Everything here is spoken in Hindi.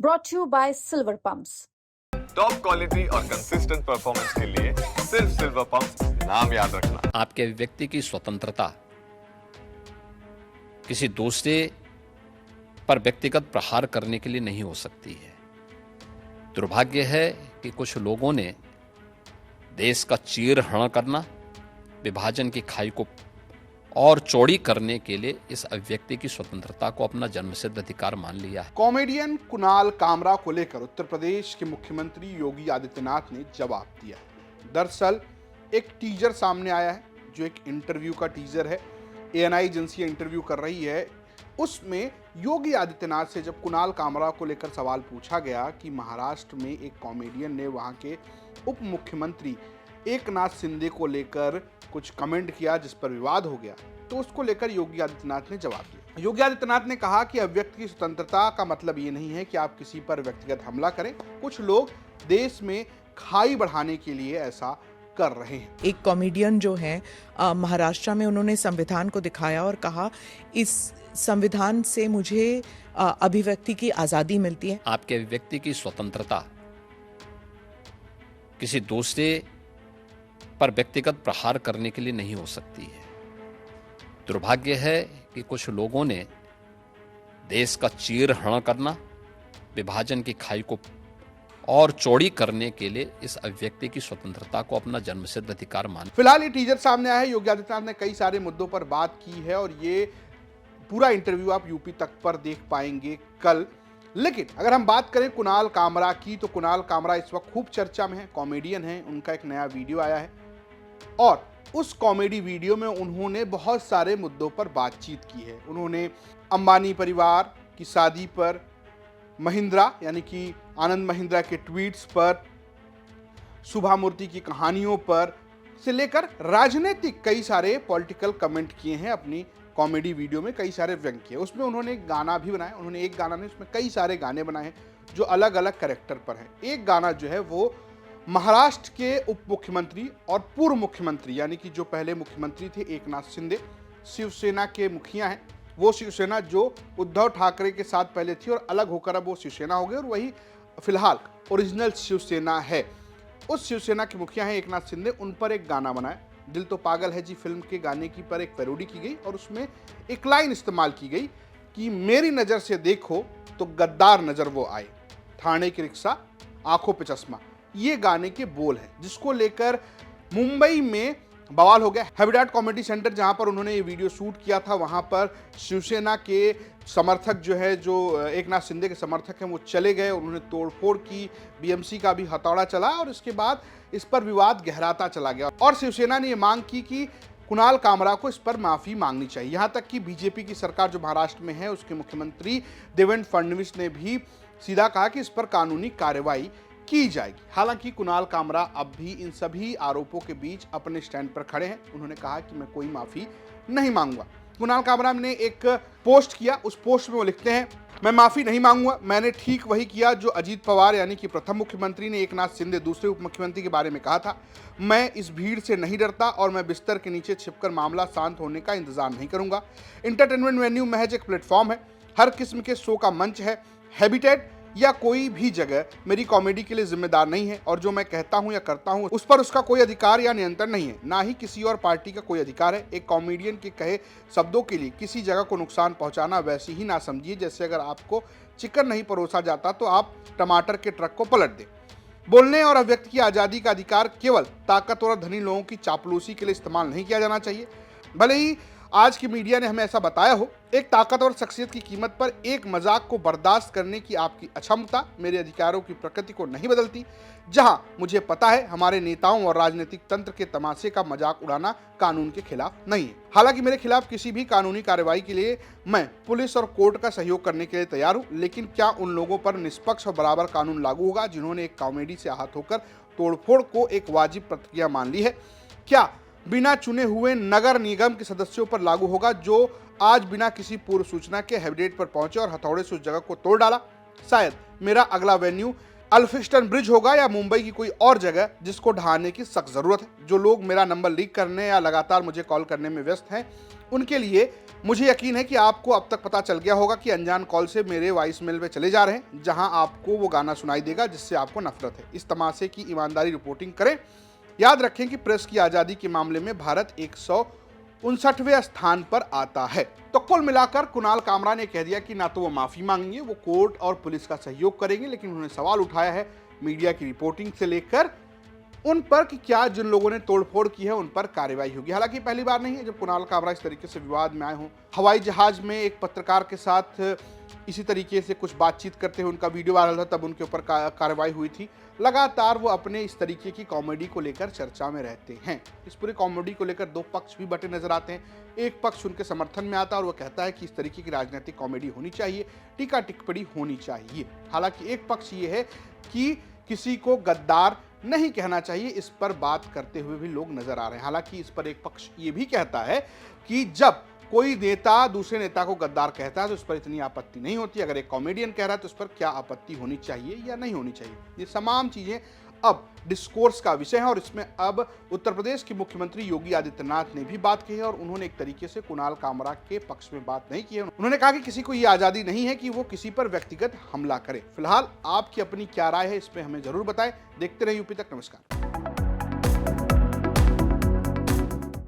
brought to you by Silver Pumps. Top quality और कंसिस्टेंट परफॉर्मेंस के लिए सिर्फ सिल्वर पंप नाम याद रखना। आपके व्यक्ति की स्वतंत्रता किसी दूसरे पर व्यक्तिगत प्रहार करने के लिए नहीं हो सकती है। दुर्भाग्य है कि कुछ लोगों ने देश का चीरहरण करना, विभाजन की खाई को और चौड़ी करने के लिए इस अभिव्यक्ति की स्वतंत्रता को अपना जन्मसिद्ध अधिकार मान लिया है। कॉमेडियन कुणाल कामरा को लेकर उत्तर प्रदेश के मुख्यमंत्री योगी आदित्यनाथ ने जवाब दिया। दरअसल एक टीजर सामने आया है जो एक इंटरव्यू का टीजर है। एएनआई एजेंसी इंटरव्यू कर रही है। उसमें योगी आदित्यनाथ से जब कुणाल कामरा को लेकर सवाल पूछा गया कि महाराष्ट्र में एक कॉमेडियन ने वहां के उप मुख्यमंत्री एकनाथ शिंदे को लेकर कुछ कमेंट किया जिस पर विवाद हो गया, तो उसको लेकर योगी आदित्यनाथ ने जवाब दिया। योगी आदित्यनाथ ने कहा कि अभिव्यक्ति की स्वतंत्रता का मतलब ये नहीं है कि आप किसी पर व्यक्तिगत हमला करें। कुछ लोग देश में खाई बढ़ाने के लिए ऐसा कर रहे हैं। एक कॉमेडियन जो है महाराष्ट्र में, उन्होंने संविधान को दिखाया और कहा इस संविधान से मुझे अभिव्यक्ति की आज़ादी मिलती है। आपके अभिव्यक्ति की स्वतंत्रता किसी दूसरे पर व्यक्तिगत प्रहार करने के लिए नहीं हो सकती है। दुर्भाग्य है कि कुछ लोगों ने देश का चीरहरण करना, विभाजन की खाई को और चौड़ी करने के लिए इस अभिव्यक्ति की स्वतंत्रता को अपना जन्मसिद्ध अधिकार मान। फिलहाल ये टीजर सामने आया है। योगी आदित्यनाथ ने कई सारे मुद्दों पर बात की है और ये पूरा इंटरव्यू आप यूपी तक पर देख पाएंगे कल। लेकिन अगर हम बात करें कुणाल कामरा की, तो कुणाल कामरा इस वक्त खूब चर्चा में है, कॉमेडियन है। उनका एक नया वीडियो आया है और उस कॉमेडी वीडियो में उन्होंने बहुत सारे मुद्दों पर बातचीत की है। उन्होंने अंबानी परिवार की शादी पर, महिंद्रा यानी कि आनंद महिंद्रा के ट्वीट्स पर, सुभा मूर्ति की कहानियों पर से लेकर राजनीतिक कई सारे पॉलिटिकल कमेंट किए हैं। अपनी कॉमेडी वीडियो में कई सारे व्यंग किए। उसमें उन्होंने एक गाना भी बनाया। उन्होंने एक गाना नहीं, उसमें कई सारे गाने बनाए हैं जो अलग अलग कैरेक्टर पर हैं। एक गाना जो है वो महाराष्ट्र के उप मुख्यमंत्री और पूर्व मुख्यमंत्री यानी कि जो पहले मुख्यमंत्री थे एकनाथ शिंदे, शिवसेना के मुखिया हैं। वो शिवसेना जो उद्धव ठाकरे के साथ पहले थी और अलग होकर अब वो शिवसेना हो गई और वही फिलहाल ओरिजिनल शिवसेना है। उस शिवसेना के मुखिया हैं एकनाथ शिंदे। उन पर एक गाना बनाया, दिल तो पागल है जी फिल्म के गाने की पर एक पैरोडी की गई और उसमें एक लाइन इस्तेमाल की गई कि मेरी नज़र से देखो तो गद्दार नज़र वो आए, थाने की रिक्शा आंखों पे चश्मा। ये गाने के बोल हैं, जिसको लेकर मुंबई में बवाल हो गया। हैबिटेट कॉमेडी सेंटर जहां पर उन्होंने ये वीडियो शूट किया था, वहां पर शिवसेना के समर्थक जो है, जो एकनाथ शिंदे के समर्थक हैं, वो चले गए। उन्होंने तोड़फोड़ की, बीएमसी का भी हथौड़ा चला और इसके बाद इस पर विवाद गहराता चला गया और शिवसेना ने ये मांग की कि कुणाल कामरा को इस पर माफी मांगनी चाहिए। यहां तक कि बीजेपी की सरकार जो महाराष्ट्र में है, उसके मुख्यमंत्री देवेंद्र फडणवीस ने भी सीधा कहा कि इस पर कानूनी कार्रवाई की जाएगी। हालांकि कुणाल कामरा अब भी इन सभी आरोपों के बीच अपने स्टैंड पर खड़े हैं। उन्होंने कहा कि मैं कोई माफी नहीं मांगूंगा। कुणाल कामरा ने एक पोस्ट किया, उस पोस्ट में वो लिखते हैं, मैं माफी नहीं मांगूंगा। मैंने ठीक वही किया जो अजीत पवार यानी कि प्रथम मुख्यमंत्री ने एकनाथ शिंदे दूसरे उप मुख्यमंत्री के बारे में कहा था। मैं इस भीड़ से नहीं डरता और मैं बिस्तर के नीचे छिपकर मामला शांत होने का इंतजार नहीं करूंगा। इंटरटेनमेंट वेन्यू महज एक प्लेटफॉर्म है, हर किस्म के शो का मंच है। हैबिटेट या कोई भी जगह मेरी कॉमेडी के लिए जिम्मेदार नहीं है और जो मैं कहता हूं या करता हूं उस पर उसका कोई अधिकार या नियंत्रण नहीं है, ना ही किसी और पार्टी का कोई अधिकार है। एक कॉमेडियन के कहे शब्दों के लिए किसी जगह को नुकसान पहुंचाना वैसे ही ना समझिए जैसे अगर आपको चिकन नहीं परोसा जाता तो आप टमाटर के ट्रक को पलट दें। बोलने और अभिव्यक्ति की आज़ादी का अधिकार केवल ताकतवर और धनी लोगों की चापलूसी के लिए इस्तेमाल नहीं किया जाना चाहिए। भले ही आज की मीडिया ने हमें ऐसा बताया हो, एक ताकतवर शख्सियत की कीमत पर एक मजाक को बर्दाश्त करने की आपकी अक्षमता मेरे अधिकारों की प्रकृति को नहीं बदलती। जहां मुझे पता है हमारे नेताओं और राजनीतिक तंत्र के तमाशे का मजाक उड़ाना कानून के खिलाफ नहीं है। हालांकि मेरे खिलाफ किसी भी कानूनी कार्रवाई के लिए मैं पुलिस और कोर्ट का सहयोग करने के लिए तैयार हूं, लेकिन क्या उन लोगों पर निष्पक्ष और बराबर कानून लागू होगा जिन्होंने एक कॉमेडी से आहत होकर तोड़फोड़ को एक वाजिब प्रतिक्रिया मान ली है? क्या बिना चुने हुए नगर निगम के सदस्यों पर लागू होगा जो आज बिना किसी पूर्व सूचना के हैबिटेट पर पहुंचे और हथौड़े से उस जगह को तोड़ डाला? शायद मेरा अगला वेन्यू अल्फिस्टन ब्रिज होगा या मुंबई की कोई और जगह जिसको ढहाने की सख्त जरूरत है। जो लोग मेरा नंबर लीक करने या लगातार मुझे कॉल करने में व्यस्त हैं, उनके लिए मुझे यकीन है कि आपको अब तक पता चल गया होगा कि अनजान कॉल से मेरे वॉइस मेल पे चले जा रहे हैं, जहां आपको वो गाना सुनाई देगा जिससे आपको नफरत है। इस तमाशे की ईमानदारी रिपोर्टिंग करें। याद रखें कि प्रेस की आज़ादी के मामले में भारत 159वें स्थान पर आता है। तो कुल मिलाकर कुणाल कामरा ने कह दिया कि ना तो वो माफ़ी मांगेंगे, वो कोर्ट और पुलिस का सहयोग करेंगे, लेकिन उन्होंने सवाल उठाया है मीडिया की रिपोर्टिंग से लेकर उन पर कि क्या जिन लोगों ने तोड़फोड़ की है उन पर कार्रवाई होगी। हालांकि पहली बार नहीं है जब कुणाल कामरा इस तरीके से विवाद में आए हों। हवाई जहाज में एक पत्रकार के साथ इसी तरीके से कुछ बातचीत करते हुए उनका वीडियो वायरल था, तब उनके ऊपर कार्रवाई हुई थी। लगातार वो अपने इस तरीके की कॉमेडी को लेकर चर्चा में रहते हैं। इस पूरी कॉमेडी को लेकर दो पक्ष भी बटे नजर आते हैं। एक पक्ष उनके समर्थन में आता है और वो कहता है कि इस तरीके की राजनीतिक कॉमेडी होनी चाहिए, टीका टिप्पणी होनी चाहिए। हालांकि एक पक्ष ये है कि किसी को गद्दार नहीं कहना चाहिए, इस पर बात करते हुए भी लोग नजर आ रहे हैं। हालांकि इस पर एक पक्ष ये भी कहता है कि जब कोई नेता दूसरे नेता को गद्दार कहता है तो उस पर इतनी आपत्ति नहीं होती, अगर एक कॉमेडियन कह रहा है तो उस पर क्या आपत्ति होनी चाहिए या नहीं होनी चाहिए। ये तमाम चीजें अब डिस्कोर्स का विषय है और इसमें अब उत्तर प्रदेश के मुख्यमंत्री योगी आदित्यनाथ ने भी बात की है और उन्होंने एक तरीके से कुणाल कामरा के पक्ष में बात नहीं की है। उन्होंने कहा कि किसी को ये आजादी नहीं है कि वो किसी पर व्यक्तिगत हमला करे। फिलहाल आपकी अपनी क्या राय है इस पे हमें जरूर बताएं। देखते रहे यूपी तक। नमस्कार।